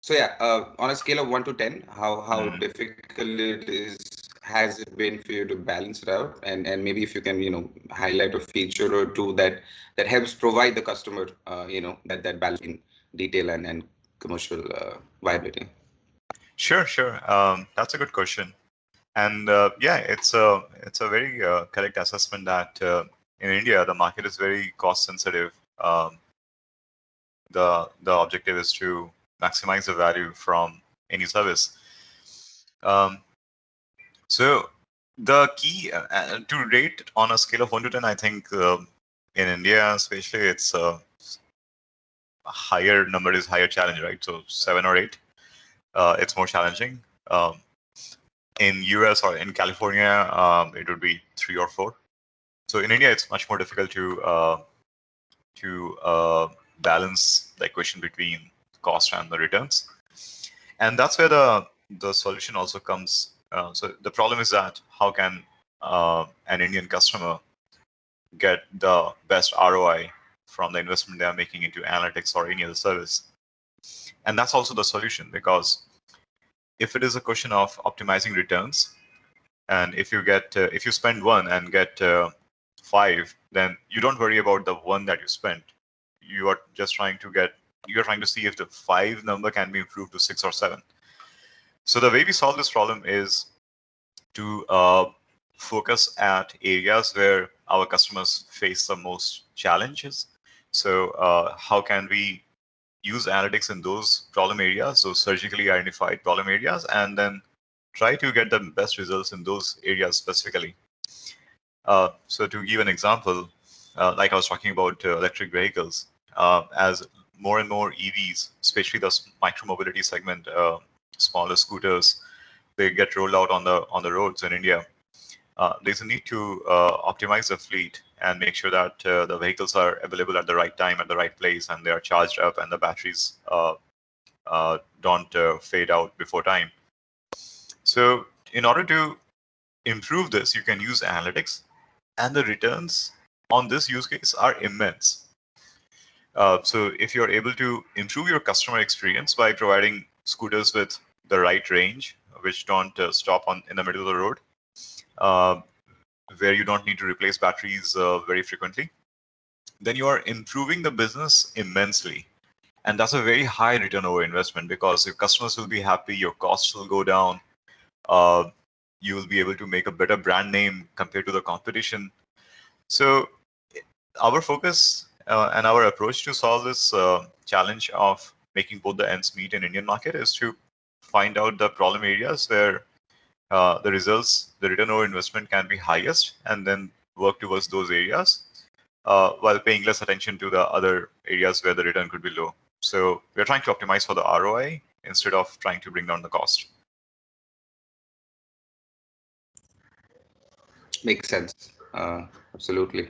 So yeah, on a scale of 1 to 10, how Mm. difficult it is has it been for you to balance it out? And maybe if you can, highlight a feature or two that helps provide the customer, that balance in detail and commercial viability. Sure, sure. That's a good question. And yeah, it's a very correct assessment that in India the market is very cost sensitive. The objective is to maximize the value from any service. Um, so the key to rate on a scale of 1 to 10, I think in India especially, it's a higher number is higher challenge, right? So 7 or 8, it's more challenging. In US or in California, it would be 3 or 4. So in India, it's much more difficult to balance the equation between cost and the returns, and that's where the solution also comes. So the problem is that how can an Indian customer get the best ROI from the investment they are making into analytics or any other service? And that's also the solution, because if it is a question of optimizing returns, and if you spend 1 and get 5, then you don't worry about the 1 that you spent. You are just you're trying to see if the 5 number can be improved to 6 or 7. So the way we solve this problem is to focus at areas where our customers face the most challenges. So how can we use analytics in those problem areas, those surgically identified problem areas, and then try to get the best results in those areas specifically. So to give an example, like I was talking about electric vehicles, as more and more EVs, especially the micro-mobility segment, smaller scooters, they get rolled out on the roads in India. There's a need to optimize the fleet and make sure that the vehicles are available at the right time, at the right place, and they are charged up, and the batteries don't fade out before time. So in order to improve this, you can use analytics, and the returns on this use case are immense. So if you're able to improve your customer experience by providing scooters with the right range, which don't stop in the middle of the road, uh, where you don't need to replace batteries very frequently, then you are improving the business immensely. And that's a very high return over investment, because your customers will be happy, your costs will go down, uh, you will be able to make a better brand name compared to the competition. So our focus and our approach to solve this challenge of making both the ends meet in Indian market is to find out the problem areas where the results, the return over investment can be highest, and then work towards those areas while paying less attention to the other areas where the return could be low. So we're trying to optimize for the ROI instead of trying to bring down the cost. Makes sense. Absolutely.